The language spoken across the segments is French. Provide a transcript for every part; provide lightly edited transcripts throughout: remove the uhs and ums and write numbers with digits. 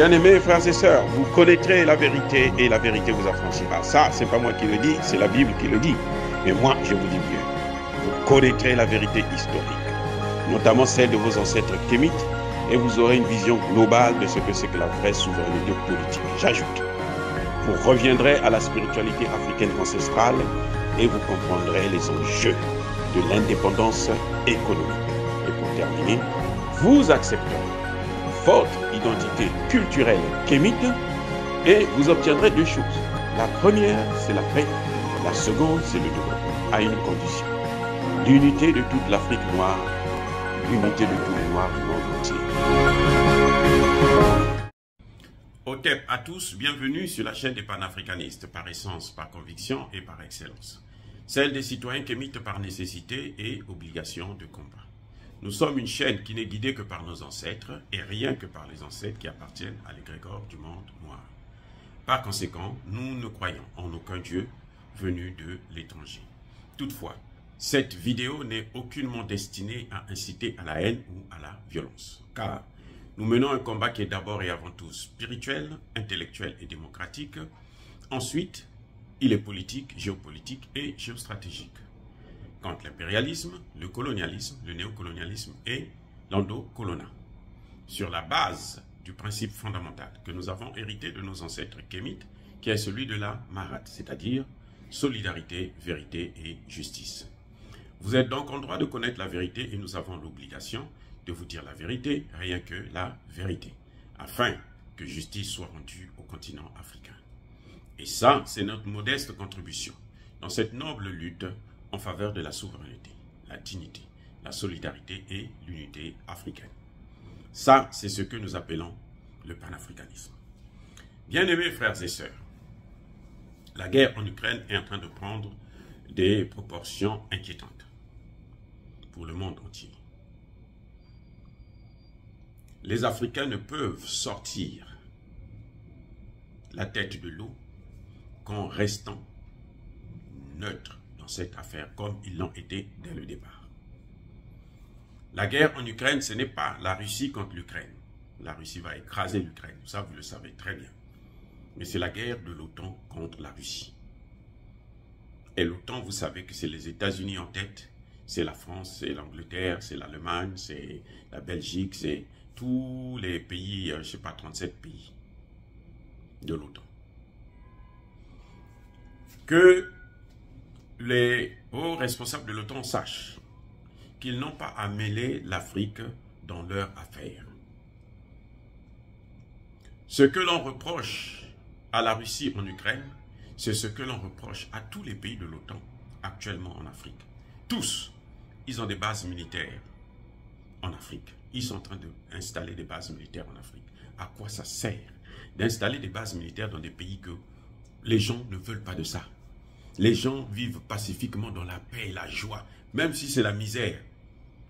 Bien-aimés frères et sœurs, vous connaîtrez la vérité et la vérité vous affranchira. Ça, c'est pas moi qui le dis, c'est la Bible qui le dit. Mais moi, je vous dis mieux. Vous connaîtrez la vérité historique, notamment celle de vos ancêtres kémites, et vous aurez une vision globale de ce que c'est que la vraie souveraineté politique. J'ajoute, vous reviendrez à la spiritualité africaine ancestrale et vous comprendrez les enjeux de l'indépendance économique. Et pour terminer, vous accepterez votre identité culturelle kémite et vous obtiendrez deux choses. La première, c'est la paix. La seconde, c'est le développement, à une condition. L'unité de toute l'Afrique noire, l'unité de tous les Noirs du monde entier. Otep à tous, bienvenue sur la chaîne des panafricanistes, par essence, par conviction et par excellence. Celle des citoyens kémites par nécessité et obligation de combat. Nous sommes une chaîne qui n'est guidée que par nos ancêtres et rien que par les ancêtres qui appartiennent à l'égrégore du monde noir. Par conséquent, nous ne croyons en aucun Dieu venu de l'étranger. Toutefois, cette vidéo n'est aucunement destinée à inciter à la haine ou à la violence. Car nous menons un combat qui est d'abord et avant tout spirituel, intellectuel et démocratique. Ensuite, il est politique, géopolitique et géostratégique. Contre l'impérialisme, le colonialisme, le néocolonialisme et l'endocolona. Sur la base du principe fondamental que nous avons hérité de nos ancêtres kémites, qui est celui de la Marat, c'est-à-dire solidarité, vérité et justice. Vous êtes donc en droit de connaître la vérité et nous avons l'obligation de vous dire la vérité, rien que la vérité, afin que justice soit rendue au continent africain. Et ça, c'est notre modeste contribution dans cette noble lutte en faveur de la souveraineté, la dignité, la solidarité et l'unité africaine. Ça, c'est ce que nous appelons le panafricanisme. Bien-aimés frères et sœurs, la guerre en Ukraine est en train de prendre des proportions inquiétantes pour le monde entier. Les Africains ne peuvent sortir la tête de l'eau qu'en restant neutres dans cette affaire comme ils l'ont été dès le départ. La guerre en Ukraine, ce n'est pas la Russie contre l'Ukraine. La Russie va écraser l'Ukraine, ça vous le savez très bien. Mais c'est la guerre de l'OTAN contre la Russie. Et l'OTAN, vous savez que c'est les États-Unis en tête, c'est la France, c'est l'Angleterre, c'est l'Allemagne, c'est la Belgique, c'est tous les pays, je ne sais pas, 37 pays de l'OTAN. Que les hauts responsables de l'OTAN sachent qu'ils n'ont pas à mêler l'Afrique dans leurs affaires. Ce que l'on reproche à la Russie en Ukraine, c'est ce que l'on reproche à tous les pays de l'OTAN actuellement en Afrique. Tous, ils ont des bases militaires en Afrique. Ils sont en train d'installer des bases militaires en Afrique. À quoi ça sert d'installer des bases militaires dans des pays que les gens ne veulent pas de ça? Les gens vivent pacifiquement dans la paix et la joie, même si c'est la misère.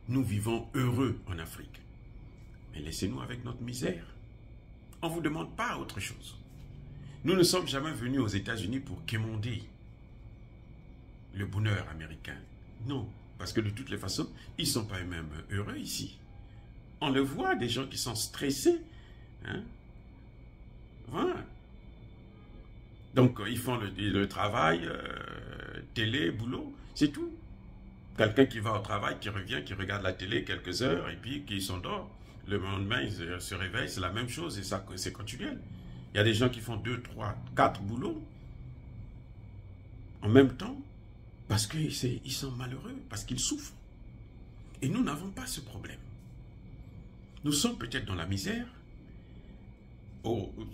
Nous vivons heureux en Afrique. Mais laissez-nous avec notre misère. On ne vous demande pas autre chose. Nous ne sommes jamais venus aux États-Unis pour quémander le bonheur américain. Non, parce que de toutes les façons, ils ne sont pas eux-mêmes heureux ici. On le voit, des gens qui sont stressés. Hein? Voilà. Donc, ils font le travail, télé, boulot, c'est tout. Quelqu'un qui va au travail, qui revient, qui regarde la télé quelques heures, et puis qui s'endort. Le lendemain, il se réveille, c'est la même chose, et ça, c'est continuel. Il y a des gens qui font 2, 3, 4 boulots en même temps, parce qu'ils sont malheureux, parce qu'ils souffrent. Et nous n'avons pas ce problème. Nous sommes peut-être dans la misère,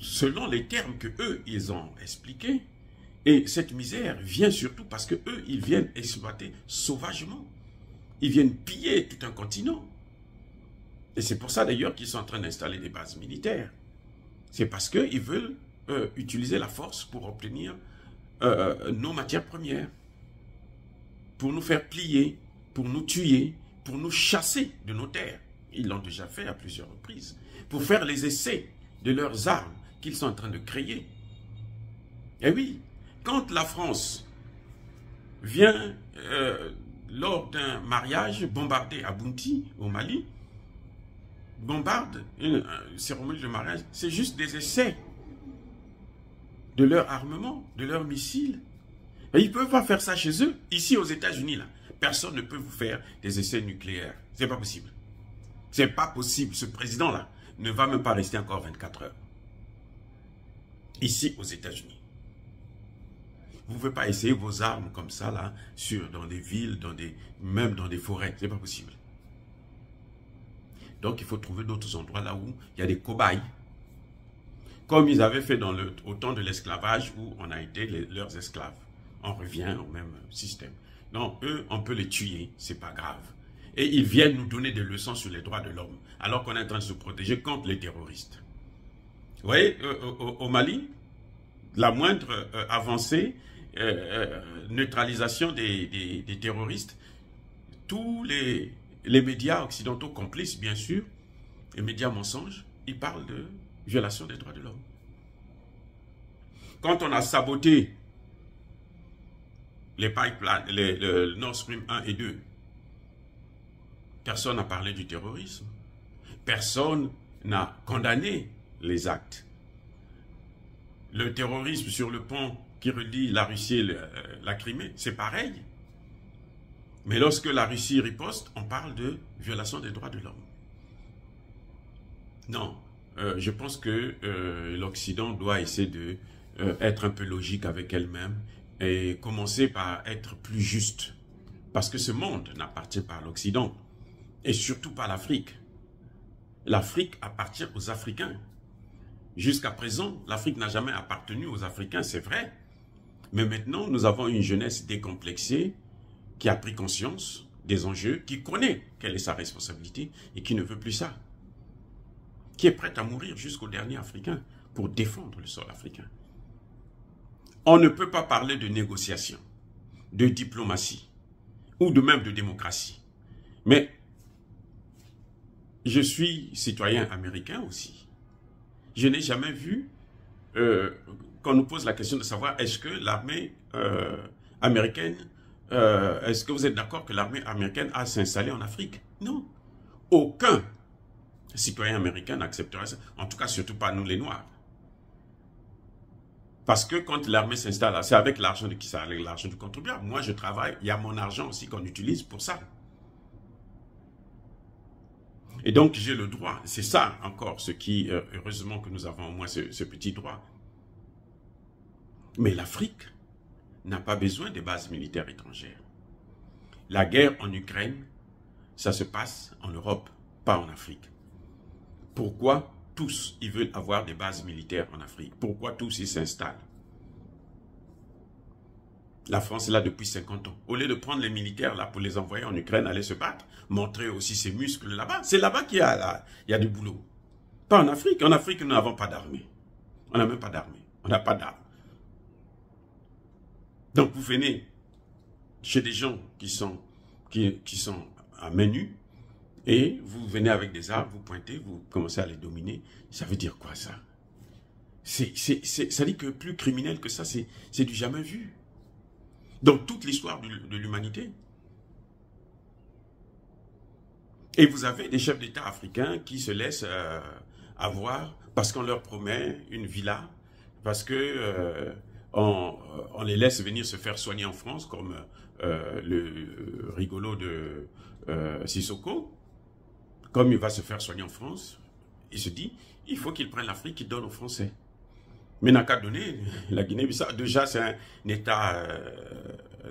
selon les termes que eux ils ont expliqués, et cette misère vient surtout parce que eux ils viennent exploiter sauvagement, ils viennent piller tout un continent, et c'est pour ça d'ailleurs qu'ils sont en train d'installer des bases militaires. C'est parce qu'ils veulent utiliser la force pour obtenir nos matières premières, pour nous faire plier, pour nous tuer, pour nous chasser de nos terres. Ils l'ont déjà fait à plusieurs reprises, pour faire les essais de leurs armes qu'ils sont en train de créer. Et oui, quand la France vient, lors d'un mariage, bombarder à Bounti, au Mali, bombardent une cérémonie de mariage, c'est juste des essais de leur armement, de leurs missiles. Et ils ne peuvent pas faire ça chez eux. Ici, aux États-Unis, là, personne ne peut vous faire des essais nucléaires. C'est pas possible. C'est pas possible. Ce président-là ne va même pas rester encore 24 heures. Ici, aux États-Unis. Vous ne pouvez pas essayer vos armes comme ça, là, dans des villes, même dans des forêts. C'est pas possible. Donc, il faut trouver d'autres endroits là où il y a des cobayes. Comme ils avaient fait au temps de l'esclavage où on a été leurs esclaves. On revient au même système. Non, eux, on peut les tuer, c'est pas grave. Et ils viennent nous donner des leçons sur les droits de l'homme, alors qu'on est en train de se protéger contre les terroristes. Vous voyez, au Mali, la moindre avancée, neutralisation des terroristes, tous les médias occidentaux complices, bien sûr, les médias mensonges, ils parlent de violation des droits de l'homme. Quand on a saboté les pipelines, le Nord Stream 1 et 2, personne n'a parlé du terrorisme. Personne n'a condamné les actes. Le terrorisme sur le pont qui relie la Russie et la Crimée, c'est pareil. Mais lorsque la Russie riposte, on parle de violation des droits de l'homme. Non, je pense que l'Occident doit essayer d'être un peu logique avec elle-même et commencer par être plus juste. Parce que ce monde n'appartient pas à l'Occident et surtout pas à l'Afrique. L'Afrique appartient aux Africains. Jusqu'à présent, l'Afrique n'a jamais appartenu aux Africains, c'est vrai. Mais maintenant, nous avons une jeunesse décomplexée qui a pris conscience des enjeux, qui connaît quelle est sa responsabilité et qui ne veut plus ça. Qui est prête à mourir jusqu'au dernier Africain pour défendre le sol africain. On ne peut pas parler de négociation, de diplomatie ou de même de démocratie. Mais je suis citoyen américain aussi. Je n'ai jamais vu qu'on nous pose la question de savoir est-ce que l'armée américaine, est-ce que vous êtes d'accord que l'armée américaine a s'installé en Afrique? Non. Aucun citoyen américain n'accepterait ça. En tout cas, surtout pas nous les Noirs. Parce que quand l'armée s'installe, c'est avec l'argent de qui ça? Avec l'argent du contribuable. Moi, je travaille, il y a mon argent aussi qu'on utilise pour ça. Et donc, j'ai le droit. C'est ça encore ce qui, heureusement que nous avons au moins ce petit droit. Mais l'Afrique n'a pas besoin de bases militaires étrangères. La guerre en Ukraine, ça se passe en Europe, pas en Afrique. Pourquoi tous, ils veulent avoir des bases militaires en Afrique? Pourquoi tous, ils s'installent? La France est là depuis 50 ans. Au lieu de prendre les militaires là pour les envoyer en Ukraine, aller se battre, montrer aussi ses muscles là-bas. C'est là-bas qu'il y a du boulot. Pas en Afrique. En Afrique, nous n'avons pas d'armée. On n'a même pas d'armée. On n'a pas d'armes. Donc, vous venez chez des gens qui sont à main nue, et vous venez avec des armes, vous pointez, vous commencez à les dominer. Ça veut dire quoi ça? Ça dit que plus criminel que ça, c'est du jamais vu. Dans toute l'histoire de l'humanité. Et vous avez des chefs d'État africains qui se laissent avoir parce qu'on leur promet une villa, parce que on les laisse venir se faire soigner en France, comme le rigolo de Sissoko. Comme il va se faire soigner en France, il se dit, il faut qu'il prenne l'Afrique, qu'il donne aux Français. Mais n'a qu'à donner, la Guinée-Bissau, déjà c'est un État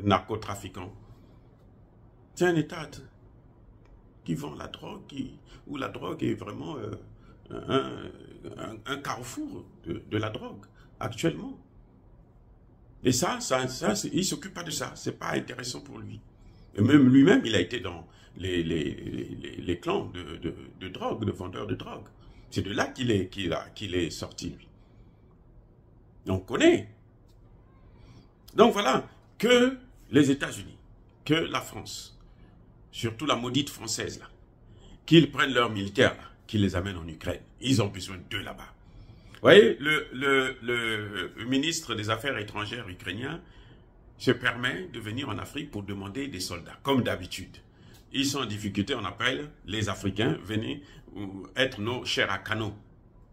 narcotrafiquant. C'est un État qui vend la drogue, où la drogue est vraiment un carrefour de la drogue, actuellement. Et ça il ne s'occupe pas de ça, c'est pas intéressant pour lui. Et même lui-même, il a été dans les clans de drogue, de vendeurs de drogue. C'est de là qu'il est sorti, lui. On connaît. Donc voilà, que les États-Unis, que la France, surtout la maudite française, là, qu'ils prennent leurs militaires, là, qu'ils les amènent en Ukraine. Ils ont besoin d'eux là-bas. Vous voyez, le ministre des Affaires étrangères ukrainien se permet de venir en Afrique pour demander des soldats, comme d'habitude. ils sont en difficulté, on appelle les Africains, venez être nos chers à canot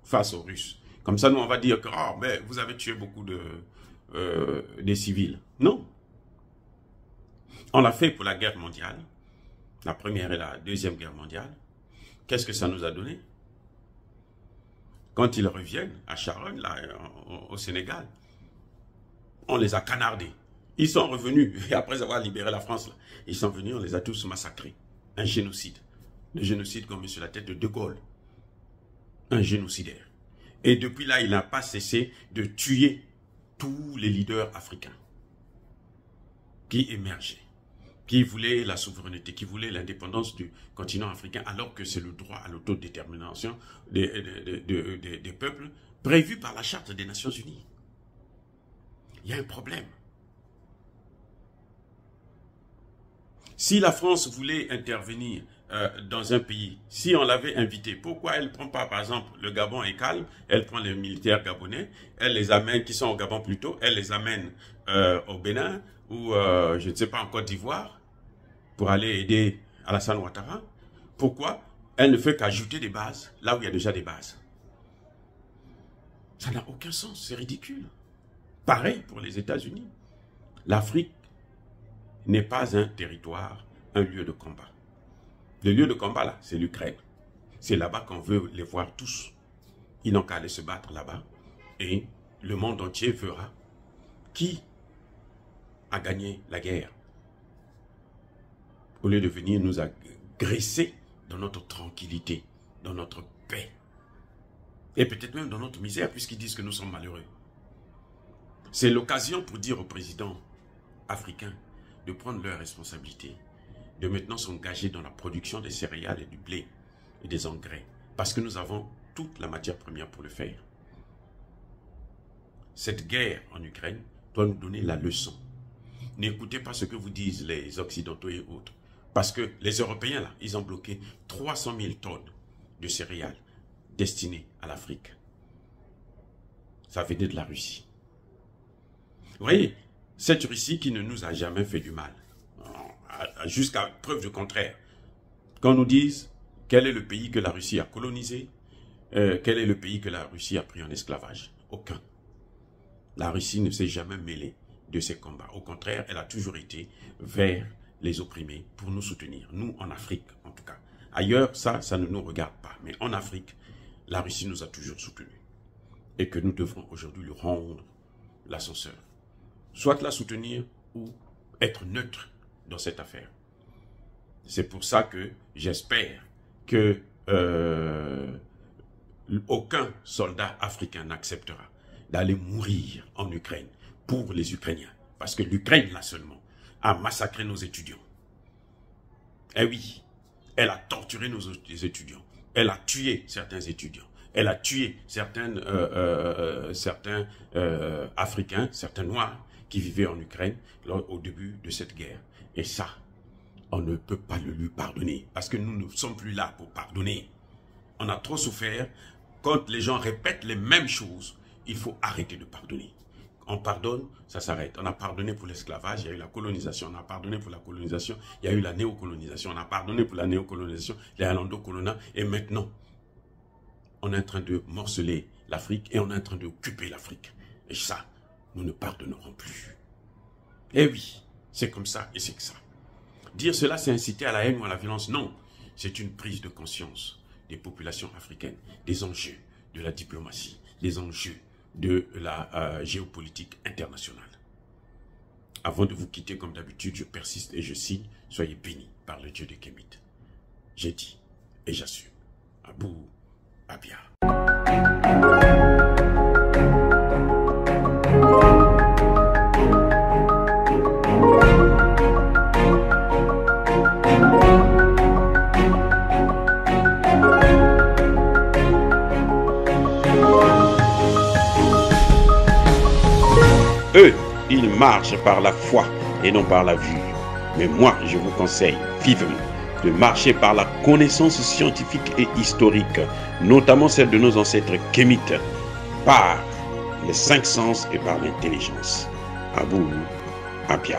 face aux Russes. Comme ça, nous, on va dire que oh, ben, vous avez tué beaucoup des civils. Non. On l'a fait pour la guerre mondiale, la première et la deuxième guerre mondiale. Qu'est-ce que ça nous a donné? Quand ils reviennent à Charonne, là, au Sénégal, on les a canardés. Ils sont revenus, et après avoir libéré la France, là, ils sont venus, on les a tous massacrés. Un génocide. Le génocide qu'on met sur la tête de De Gaulle. Un génocidaire. Et depuis là, il n'a pas cessé de tuer tous les leaders africains qui émergeaient, qui voulaient la souveraineté, qui voulaient l'indépendance du continent africain, alors que c'est le droit à l'autodétermination des peuples prévu par la Charte des Nations Unies. Il y a un problème. Si la France voulait intervenir dans un pays, si on l'avait invité, pourquoi elle ne prend pas, par exemple, le Gabon est calme, elle prend les militaires gabonais, elle les amène, qui sont au Gabon plutôt, elle les amène au Bénin, ou je ne sais pas, en Côte d'Ivoire, pour aller aider Alassane Ouattara. Pourquoi elle ne fait qu'ajouter des bases, là où il y a déjà des bases? Ça n'a aucun sens, c'est ridicule. Pareil pour les États-Unis. L'Afrique n'est pas un territoire, un lieu de combat. Le lieu de combat, là, c'est l'Ukraine. C'est là-bas qu'on veut les voir tous. Ils n'ont qu'à aller se battre là-bas. Et le monde entier verra qui a gagné la guerre. Au lieu de venir nous agresser dans notre tranquillité, dans notre paix. Et peut-être même dans notre misère, puisqu'ils disent que nous sommes malheureux. C'est l'occasion pour dire aux présidents africains de prendre leurs responsabilités, de maintenant s'engager dans la production des céréales et du blé et des engrais, parce que nous avons toute la matière première pour le faire. Cette guerre en Ukraine doit nous donner la leçon. N'écoutez pas ce que vous disent les Occidentaux et autres, parce que les Européens, là, ils ont bloqué 300 000 tonnes de céréales destinées à l'Afrique. Ça venait de la Russie. Vous voyez, cette Russie qui ne nous a jamais fait du mal, jusqu'à preuve du contraire. Qu'on nous dise quel est le pays que la Russie a colonisé, quel est le pays que la Russie a pris en esclavage. Aucun. La Russie ne s'est jamais mêlée de ces combats. Au contraire, elle a toujours été vers les opprimés pour nous soutenir. Nous, en Afrique, en tout cas. Ailleurs, ça ne nous regarde pas. Mais en Afrique, la Russie nous a toujours soutenus. Et que nous devrons aujourd'hui lui rendre l'ascenseur. Soit la soutenir ou être neutre dans cette affaire. C'est pour ça que j'espère que aucun soldat africain n'acceptera d'aller mourir en Ukraine pour les Ukrainiens. Parce que l'Ukraine, là seulement, a massacré nos étudiants. Eh oui, elle a torturé nos étudiants. Elle a tué certains étudiants. Elle a tué certains Africains, certains Noirs qui vivaient en Ukraine au début de cette guerre. Et ça, on ne peut pas le lui pardonner. Parce que nous ne sommes plus là pour pardonner. On a trop souffert. Quand les gens répètent les mêmes choses, il faut arrêter de pardonner. On pardonne, ça s'arrête. On a pardonné pour l'esclavage, il y a eu la colonisation. On a pardonné pour la colonisation, il y a eu la néocolonisation. On a pardonné pour la néocolonisation, les Allando-Colonna. Et maintenant, on est en train de morceler l'Afrique et on est en train d'occuper l'Afrique. Et ça, nous ne pardonnerons plus. Eh oui, c'est comme ça et c'est que ça. Dire cela, c'est inciter à la haine ou à la violence. Non, c'est une prise de conscience des populations africaines, des enjeux de la diplomatie, des enjeux de la géopolitique internationale. Avant de vous quitter, comme d'habitude, je persiste et je signe, soyez bénis par le Dieu de Kemet. J'ai dit et j'assume. Abou Abia. Eux, ils marchent par la foi et non par la vue. Mais moi, je vous conseille vivement de marcher par la connaissance scientifique et historique, notamment celle de nos ancêtres kémites, par les 5 sens et par l'intelligence. Abou Abia.